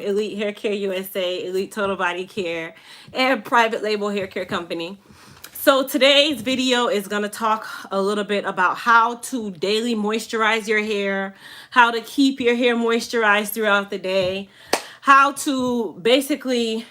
Elite Hair Care USA, Elite Total Body Care, and private label hair care company. So today's video is going to talk a little bit about how to daily moisturize your hair, how to keep your hair moisturized throughout the day, how to basically,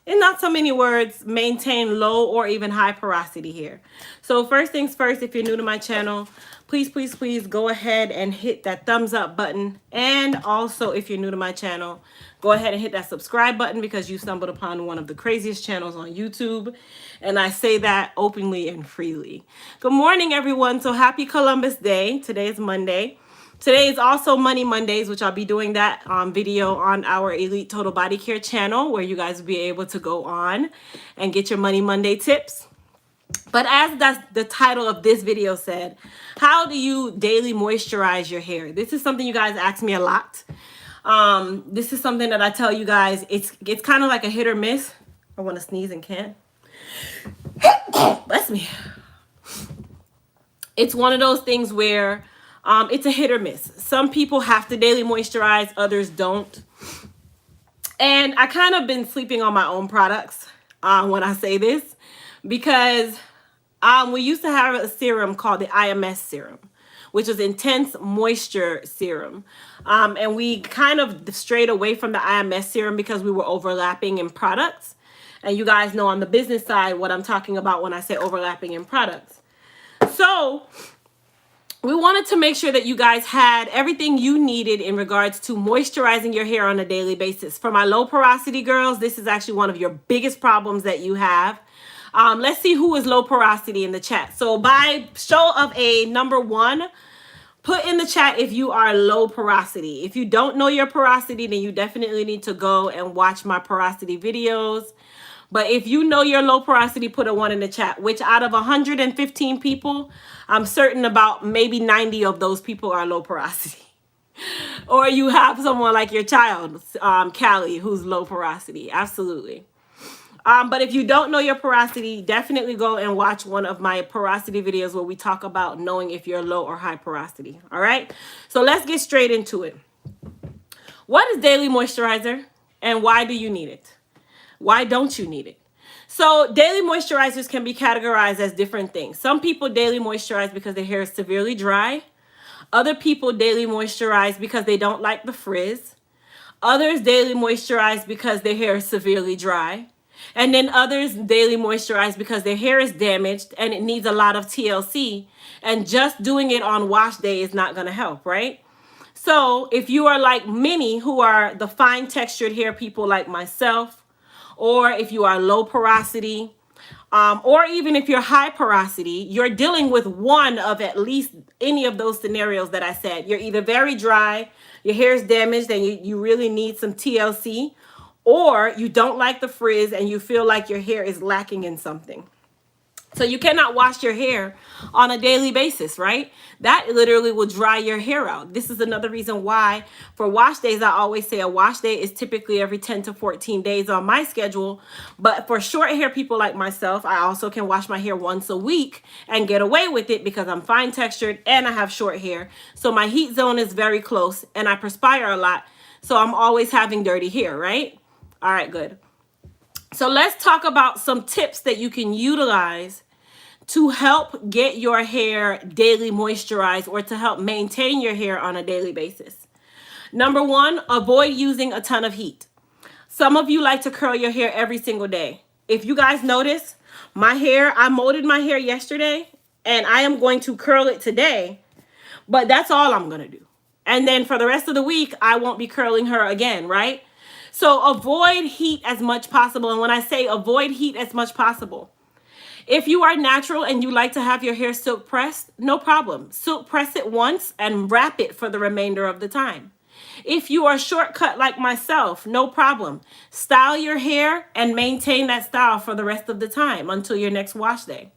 in not so many words, maintain low or even high porosity hair. So first things first, if you're new to my channel, please go ahead and hit that thumbs up button. And also, if you're new to my channel, go ahead and hit that subscribe button because you stumbled upon one of the craziest channels on YouTube. And I say that openly and freely. Good morning, everyone. So happy Columbus Day. Today is Monday. Today is also Money Mondays, which I'll be doing that video on our Elite Total Body Care channel where you guys will be able to go on and get your Money Monday tips. But as that's the title of this video said, how do you daily moisturize your hair? This is something you guys ask me a lot. This is something that I tell you guys, it's kind of like a hit or miss. I want to sneeze and can't. Bless me. It's one of those things where it's a hit or miss. Some people have to daily moisturize, others don't. And I kind of been sleeping on my own products when I say this, because we used to have a serum called the IMS serum, which is Intense Moisture Serum. And we kind of strayed away from the IMS serum because we were overlapping in products. And you guys know on the business side what I'm talking about when I say overlapping in products. So we wanted to make sure that you guys had everything you needed in regards to moisturizing your hair on a daily basis. For my low porosity girls, this is actually one of your biggest problems that you have. Let's see who is low porosity in the chat. So by show of a number one, put in the chat if you are low porosity. If you don't know your porosity, then you definitely need to go and watch my porosity videos. But if you know your low porosity, put a 1 in the chat, which out of 115 people, I'm certain about maybe 90 of those people are low porosity. Or you have someone like your child, Callie, who's low porosity. Absolutely. But if you don't know your porosity, definitely go and watch one of my porosity videos where we talk about knowing if you're low or high porosity. All right. So let's get straight into it. What is daily moisturizer and why do you need it? Why don't you need it? So daily moisturizers can be categorized as different things. Some people daily moisturize because their hair is severely dry. Other people daily moisturize because they don't like the frizz. Others daily moisturize because their hair is severely dry. And then others daily moisturize because their hair is damaged and it needs a lot of TLC. And just doing it on wash day is not going to help, right? So if you are like many who are the fine textured hair people like myself, or if you are low porosity, or even if you're high porosity, you're dealing with one of at least any of those scenarios that I said. You're either very dry, your hair is damaged, and you really need some TLC, or you don't like the frizz and you feel like your hair is lacking in something. So you cannot wash your hair on a daily basis, right? That literally will dry your hair out. This is another reason why for wash days, I always say a wash day is typically every 10 to 14 days on my schedule. But for short hair people like myself, I also can wash my hair once a week and get away with it because I'm fine textured and I have short hair. So my heat zone is very close and I perspire a lot. So I'm always having dirty hair, right? All right, good. So let's talk about some tips that you can utilize to help get your hair daily moisturized or to help maintain your hair on a daily basis. Number one, avoid using a ton of heat. Some of you like to curl your hair every single day. If you guys notice, my hair, I molded my hair yesterday and I am going to curl it today, but that's all I'm going to do. And then for the rest of the week, I won't be curling her again, right? So avoid heat as much possible. And when I say avoid heat as much possible, if you are natural and you like to have your hair silk pressed, no problem. Silk press it once and wrap it for the remainder of the time. If you are shortcut like myself, no problem. Style your hair and maintain that style for the rest of the time until your next wash day.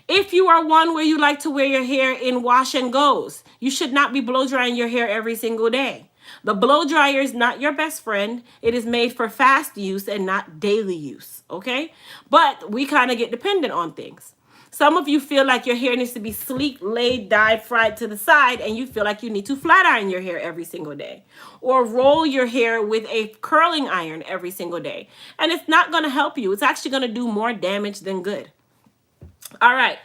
If you are one where you like to wear your hair in wash and goes, you should not be blow drying your hair every single day. The blow dryer is not your best friend. It is made for fast use and not daily use, okay? But we kind of get dependent on things. Some of you feel like your hair needs to be sleek, laid, dyed, fried to the side, and you feel like you need to flat iron your hair every single day, or roll your hair with a curling iron every single day. And it's not going to help you. It's actually going to do more damage than good. All right.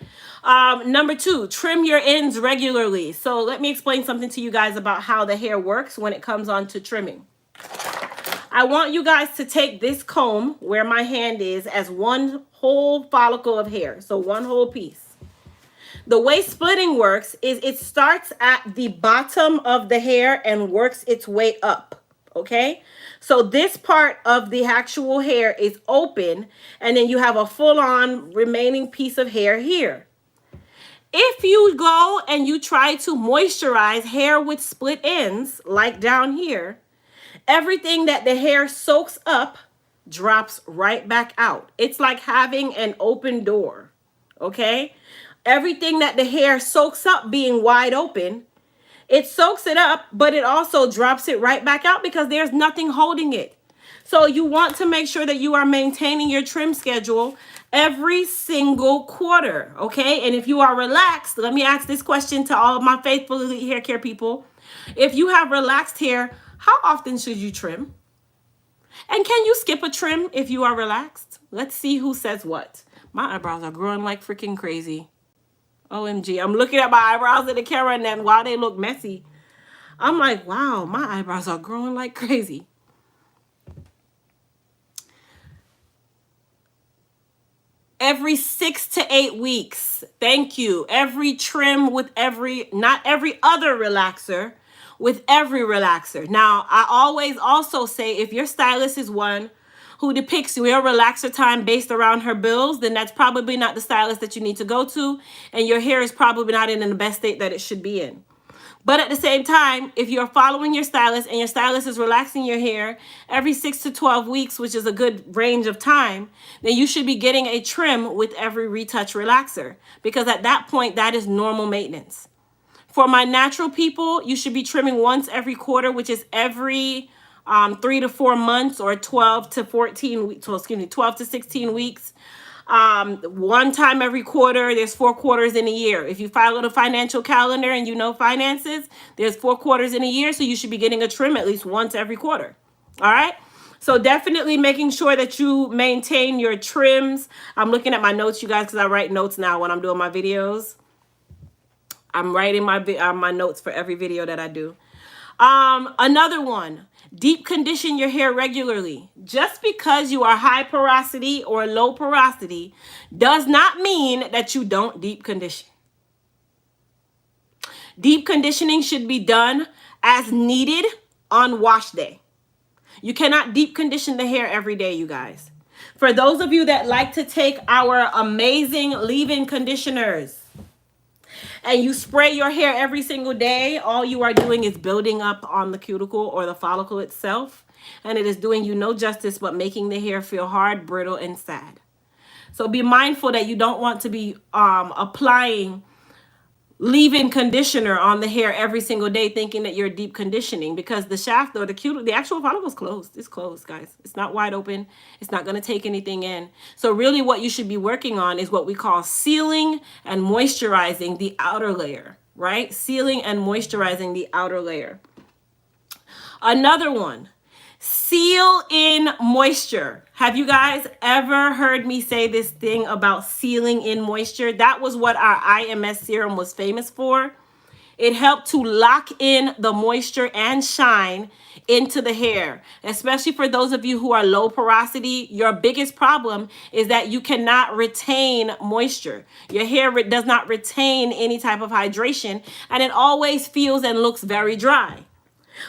Number 2, trim your ends regularly. So let me explain something to you guys about how the hair works when it comes on to trimming. I want you guys to take this comb where my hand is as one whole follicle of hair. So one whole piece. The way splitting works is it starts at the bottom of the hair and works its way up. Okay? So this part of the actual hair is open, and then you have a full-on remaining piece of hair here. If you go and you try to moisturize hair with split ends, like down here, everything that the hair soaks up drops right back out. It's like having an open door, okay? Everything that the hair soaks up being wide open, it soaks it up, but it also drops it right back out because there's nothing holding it. So you want to make sure that you are maintaining your trim schedule every single quarter, okay? And if you are relaxed, let me ask this question to all of my faithful elite hair care people. If you have relaxed hair, how often should you trim? And can you skip a trim if you are relaxed? Let's see who says what. My eyebrows are growing like freaking crazy. OMG, I'm looking at my eyebrows in the camera, and then while they look messy, I'm like, wow, my eyebrows are growing like crazy. Every 6 to 8 weeks. Thank you. Every trim with not every other relaxer, with every relaxer. Now, I always also say if your stylist is one who depicts your relaxer time based around her bills, then that's probably not the stylist that you need to go to, and your hair is probably not in the best state that it should be in. But at the same time, if you're following your stylist and your stylist is relaxing your hair every 6 to 12 weeks, which is a good range of time, then you should be getting a trim with every retouch relaxer, because at that point, that is normal maintenance. For my natural people, you should be trimming once every quarter, which is every 3 to 4 months, or 12 to 14 weeks, so 12 to 16 weeks. One time every quarter. There's 4 quarters in a year. If you follow the financial calendar and you know finances, there's 4 quarters in a year, so you should be getting a trim at least once every quarter. All right? So definitely making sure that you maintain your trims. I'm looking at my notes, you guys, because I write notes now when I'm doing my videos. I'm writing my notes for every video that I do. Another one, deep condition your hair regularly. Just because you are high porosity or low porosity does not mean that you don't deep condition. Deep conditioning should be done as needed on wash day. You cannot deep condition the hair every day, you guys. For those of you that like to take our amazing leave-in conditioners and you spray your hair every single day, all you are doing is building up on the cuticle or the follicle itself, and it is doing you no justice but making the hair feel hard, brittle, and sad. So be mindful that you don't want to be applying leave-in conditioner on the hair every single day thinking that you're deep conditioning, because the shaft or the actual follicle is closed. It's closed, guys. It's not wide open. It's not going to take anything in. So really what you should be working on is what we call sealing and moisturizing the outer layer, right? Sealing and moisturizing the outer layer. Another one, seal in moisture. Have you guys ever heard me say this thing about sealing in moisture? That was what our IMS serum was famous for. It helped to lock in the moisture and shine into the hair, especially for those of you who are low porosity. Your biggest problem is that you cannot retain moisture. Your hair does not retain any type of hydration, and it always feels and looks very dry.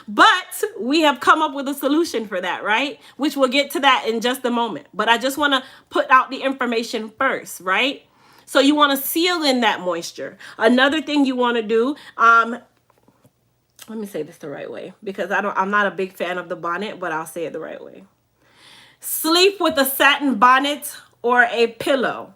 But we have come up with a solution for that, right? Which we'll get to that in just a moment. But I just want to put out the information first, right? So you want to seal in that moisture. Another thing you want to do, let me say this the right way, because I'm not a big fan of the bonnet, but I'll say it the right way. Sleep with a satin bonnet or a pillow.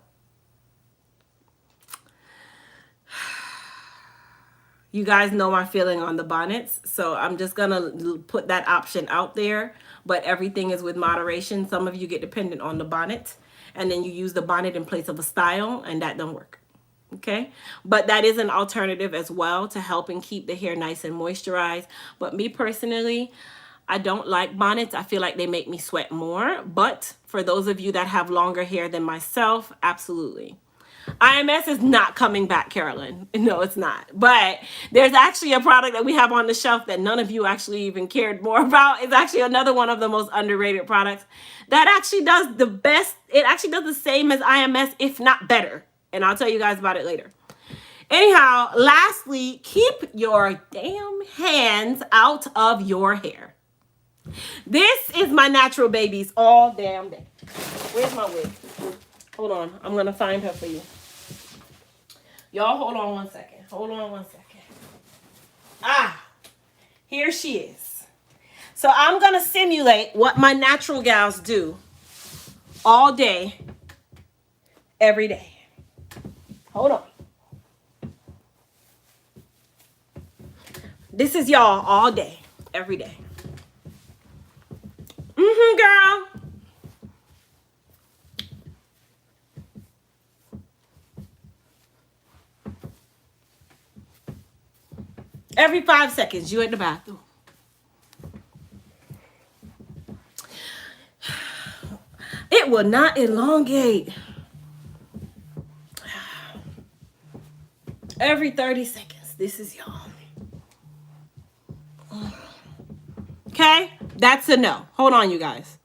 You guys know my feeling on the bonnets, so I'm just going to put that option out there, but everything is with moderation. Some of you get dependent on the bonnet, and then you use the bonnet in place of a style, and that don't work. Okay, but that is an alternative as well to help and keep the hair nice and moisturized. But me personally, I don't like bonnets. I feel like they make me sweat more. But for those of you that have longer hair than myself, absolutely. IMS is not coming back, Carolyn. No, it's not. But there's actually a product that we have on the shelf that none of you actually even cared more about. It's actually another one of the most underrated products that actually does the best. It actually does the same as IMS, if not better. And I'll tell you guys about it later. Anyhow, lastly, keep your damn hands out of your hair. This is my natural babies all damn day. Where's my wig? Hold on. I'm going to find her for you. Y'all, hold on one second. Hold on one second. Ah, here she is. So I'm going to simulate what my natural gals do all day, every day. Hold on. This is y'all all day, every day. Girl. Every 5 seconds, you at the bathroom. It will not elongate. Every 30 seconds, this is y'all. Okay? That's a no. Hold on, you guys.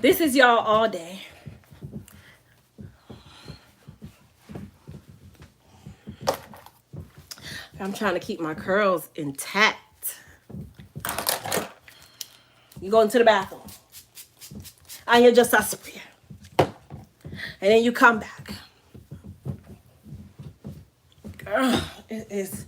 This is y'all all day. I'm trying to keep my curls intact. You go into the bathroom. And you just a spray. And then you come back. Girl, it is.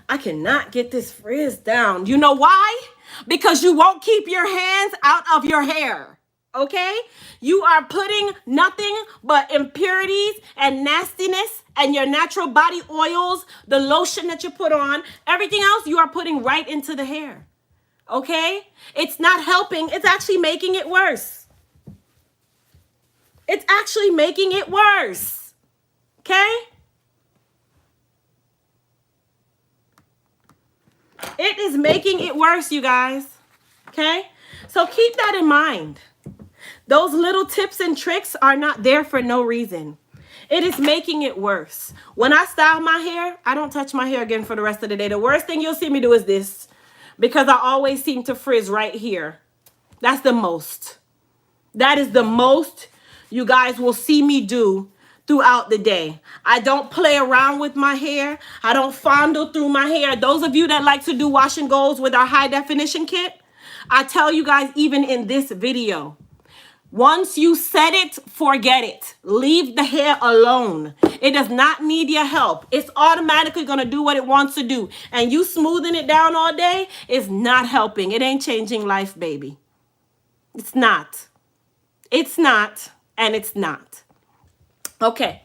I cannot get this frizz down. You know why? Because you won't keep your hands out of your hair. Okay? You are putting nothing but impurities and nastiness and your natural body oils, the lotion that you put on, everything else you are putting right into the hair. Okay? It's not helping. It's actually making it worse. It's actually making it worse. Okay? It is making it worse, you guys. Okay? So keep that in mind. Those little tips and tricks are not there for no reason. It is making it worse. When I style my hair, I don't touch my hair again for the rest of the day. The worst thing you'll see me do is this, because I always seem to frizz right here. That's the most. That is the most you guys will see me do throughout the day. I don't play around with my hair. I don't fondle through my hair. Those of you that like to do wash and goes with our high definition kit, I tell you guys, even in this video, once you set it, forget it. Leave the hair alone. It does not need your help. It's automatically going to do what it wants to do. And you smoothing it down all day is not helping. It ain't changing life, baby. It's not. It's not, and it's not. Okay.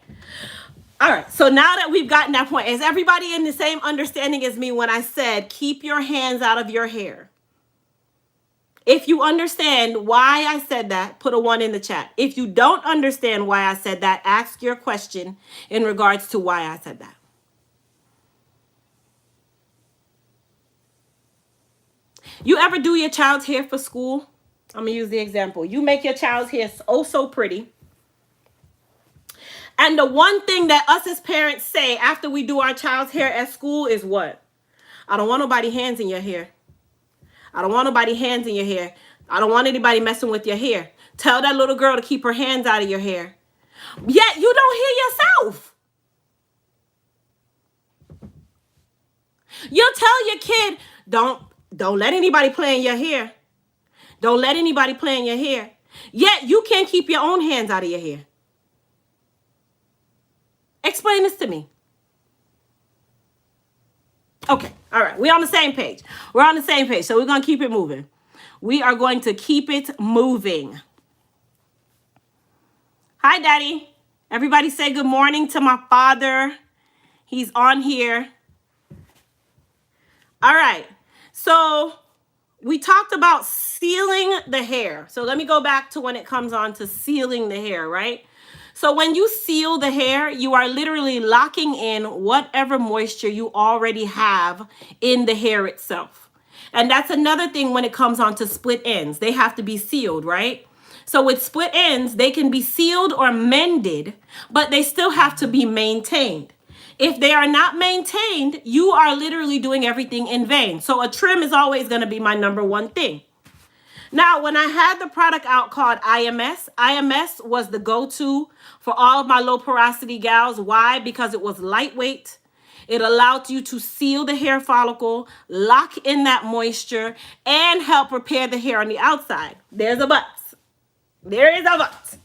All right. So now that we've gotten that point, is everybody in the same understanding as me when I said keep your hands out of your hair? If you understand why I said that, put a 1 in the chat. If you don't understand why I said that, ask your question in regards to why I said that. You ever do your child's hair for school? I'm going to use the example. You make your child's hair so pretty. And the one thing that us as parents say after we do our child's hair at school is what? I don't want nobody hands in your hair. I don't want nobody hands in your hair. I don't want anybody messing with your hair. Tell that little girl to keep her hands out of your hair. Yet you don't hear yourself. You'll tell your kid, don't let anybody play in your hair. Don't let anybody play in your hair. Yet you can't keep your own hands out of your hair. Explain this to me. Okay, All right, we're on the same page. We're on the same page, so we're going to keep it moving. We are going to keep it moving. Hi, Daddy. Everybody say good morning to my father. He's on here. All right, so we talked about sealing the hair. So let me go back to when it comes on to sealing the hair, right? So when you seal the hair, you are literally locking in whatever moisture you already have in the hair itself. And that's another thing when it comes on to split ends. They have to be sealed, right? So with split ends, they can be sealed or mended, but they still have to be maintained. If they are not maintained, you are literally doing everything in vain. So a trim is always going to be my number one thing. Now, when I had the product out called IMS was the go-to for all of my low porosity gals. Why? Because it was lightweight. It allowed you to seal the hair follicle, lock in that moisture, and help repair the hair on the outside. There's a but. There is a but.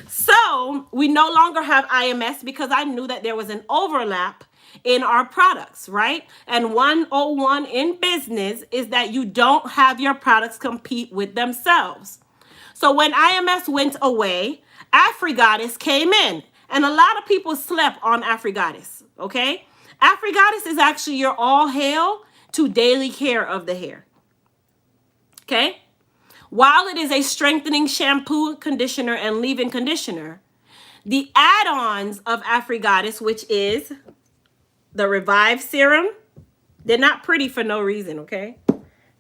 So we no longer have IMS because I knew that there was an overlap in our products, right? And 101 in business is that you don't have your products compete with themselves. So when IMS went away, Afrigoddess came in. And a lot of people slept on Afrigoddess, okay? Afrigoddess is actually your all hail to daily care of the hair, okay? While it is a strengthening shampoo, conditioner, and leave-in conditioner, the add-ons of Afrigoddess, which is the Revive Serum, they're not pretty for no reason, okay?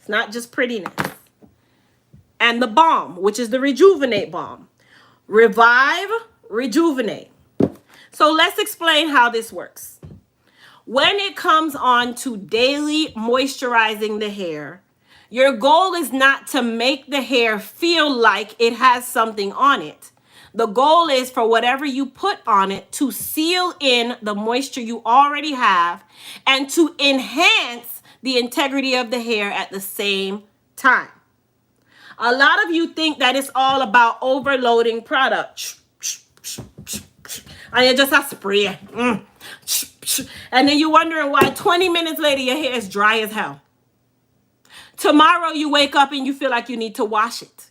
It's not just prettiness. And the balm, which is the Rejuvenate Balm. Revive, Rejuvenate. So let's explain how this works. When it comes on to daily moisturizing the hair, your goal is not to make the hair feel like it has something on it. The goal is for whatever you put on it to seal in the moisture you already have and to enhance the integrity of the hair at the same time. A lot of you think that it's all about overloading product. And you just a spray. And then you're wondering why 20 minutes later your hair is dry as hell. Tomorrow you wake up and you feel like you need to wash it.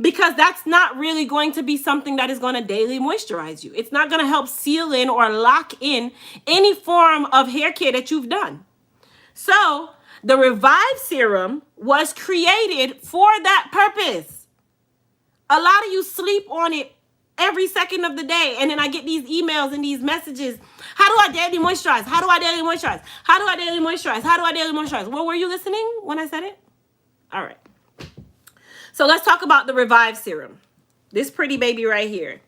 Because that's not really going to be something that is going to daily moisturize you. It's not going to help seal in or lock in any form of hair care that you've done. So the Revive Serum was created for that purpose. A lot of you sleep on it every second of the day. And then I get these emails and these messages. How do I daily moisturize? How do I daily moisturize? How do I daily moisturize? How do I daily moisturize? Well, were you listening when I said it? All right. So let's talk about the Revive Serum. This pretty baby right here.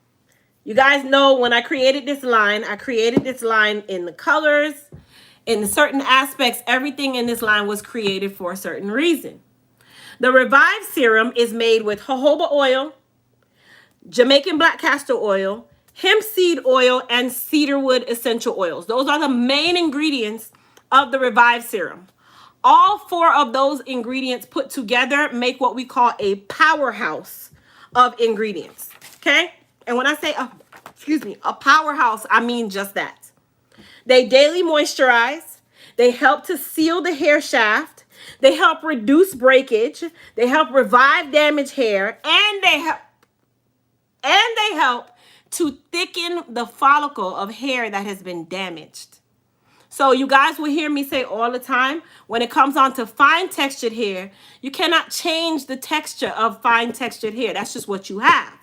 You guys know when I created this line in the colors, in certain aspects. Everything in this line was created for a certain reason. The Revive Serum is made with jojoba oil, Jamaican black castor oil, hemp seed oil, and cedarwood essential oils. Those are the main ingredients of the Revive Serum. All four of those ingredients put together make what we call a powerhouse of ingredients, okay? And when I say, a powerhouse, I mean just that. They daily moisturize. They help to seal the hair shaft. They help reduce breakage. They help revive damaged hair. And they help to thicken the follicle of hair that has been damaged. So you guys will hear me say all the time, when it comes on to fine textured hair, you cannot change the texture of fine textured hair. That's just what you have.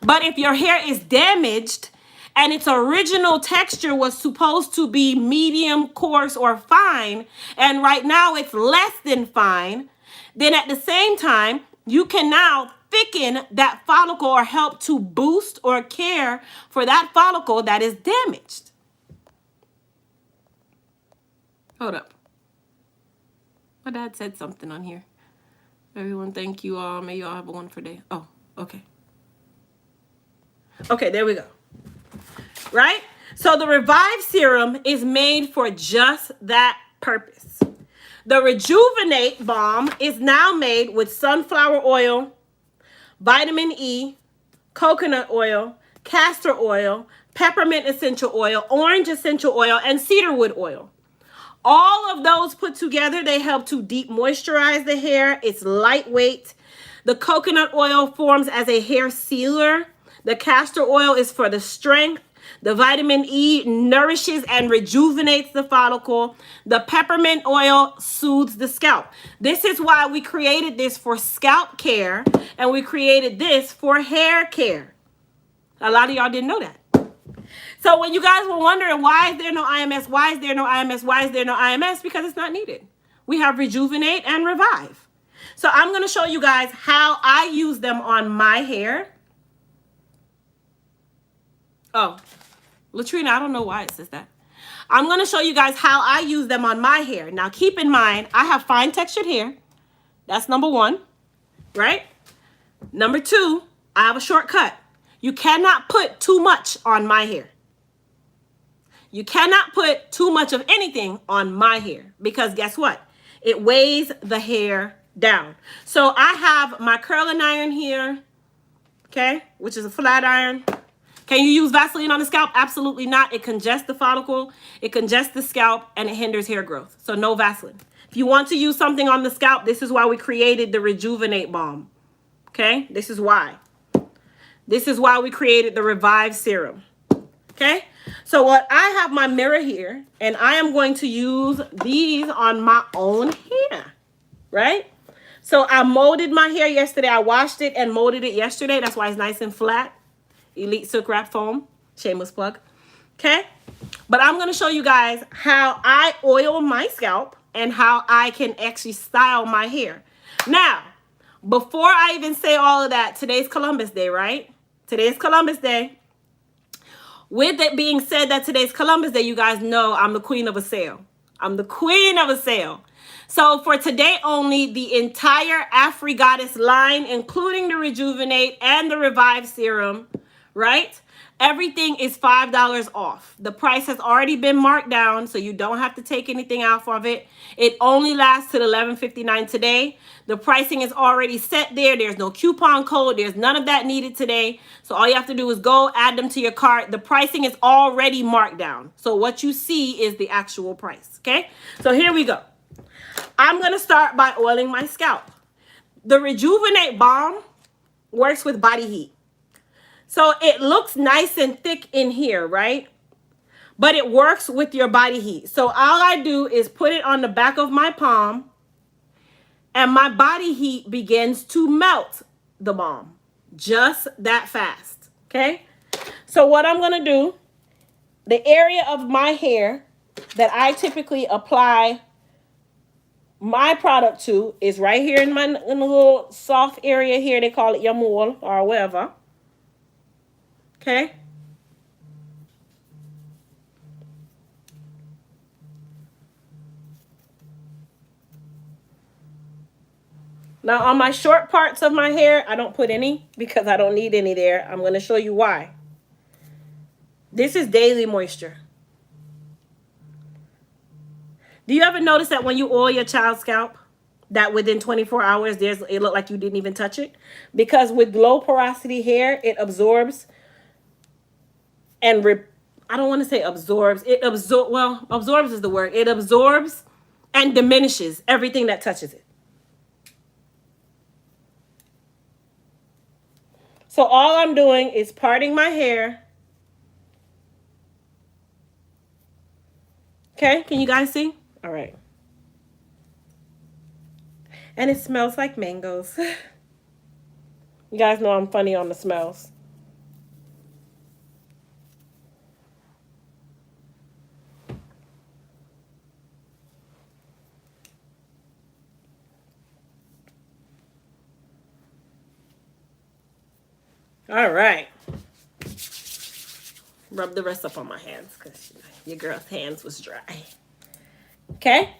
But if your hair is damaged and its original texture was supposed to be medium, coarse, or fine, and right now it's less than fine, then at the same time, you can now thicken that follicle or help to boost or care for that follicle that is damaged. Hold up. My dad said something on here. Everyone, thank you all. May you all have a wonderful day. Oh, okay. Okay, there we go. Right? So the Revive Serum is made for just that purpose. The Rejuvenate Balm is now made with sunflower oil, vitamin E, coconut oil, castor oil, peppermint essential oil, orange essential oil, and cedarwood oil. All of those put together, they help to deep moisturize the hair. It's lightweight. The coconut oil forms as a hair sealer. The castor oil is for the strength. The vitamin E nourishes and rejuvenates the follicle. The peppermint oil soothes the scalp. This is why we created this for scalp care, and we created this for hair care. A lot of y'all didn't know that. So when you guys were wondering, why is there no IMS? Why is there no IMS? Why is there no IMS? Because it's not needed. We have Rejuvenate and Revive. So I'm going to show you guys how I use them on my hair. Oh, Latrina, I don't know why it says that. I'm going to show you guys how I use them on my hair. Now, keep in mind, I have fine textured hair. That's number one, right? Number two, I have a shortcut. You cannot put too much on my hair. You cannot put too much of anything on my hair because guess what? It weighs the hair down. So I have my curling iron here, okay, which is a flat iron. Can you use Vaseline on the scalp? Absolutely not. It congests the follicle, it congests the scalp, and it hinders hair growth. So no Vaseline. If you want to use something on the scalp, this is why we created the Rejuvenate Balm. Okay, this is why. This is why we created the Revive Serum. Okay, so what I have my mirror here, and I am going to use these on my own hair, right? So I molded my hair yesterday. I washed it and molded it yesterday. That's why it's nice and flat. Elite Silk Wrap Foam, shameless plug. Okay, but I'm going to show you guys how I oil my scalp and how I can actually style my hair. Now, before I even say all of that, today's Columbus Day, right? Today's Columbus Day. With it being said that today's Columbus Day, you guys know I'm the queen of a sale. I'm the queen of a sale. So for today only, the entire Afri Goddess line, including the Rejuvenate and the Revive Serum, right? Everything is $5 off. The price has already been marked down, so you don't have to take anything off of it. It only lasts till $11.59 today. The pricing is already set there. There's no coupon code. There's none of that needed today. So all you have to do is go add them to your cart. The pricing is already marked down. So what you see is the actual price, okay? So here we go. I'm going to start by oiling my scalp. The Rejuvenate Balm works with body heat. So it looks nice and thick in here, right? But it works with your body heat. So all I do is put it on the back of my palm, and my body heat begins to melt the balm. Just that fast, okay? So what I'm going to do, the area of my hair that I typically apply my product to is right here in the little soft area here. They call it your mole or whatever. Okay. Now on my short parts of my hair, I don't put any because I don't need any there. I'm going to show you why. This is daily moisture. Do you ever notice that when you oil your child's scalp, that within 24 hours, it looked like you didn't even touch it? Because with low porosity hair, it absorbs and I don't want to say absorbs. Absorbs is the word. It absorbs and diminishes everything that touches it. So all I'm doing is parting my hair. Okay, can you guys see? All right. And it smells like mangoes. You guys know I'm funny on the smells. All right. Rub the rest up on my hands because your girl's hands was dry. Okay.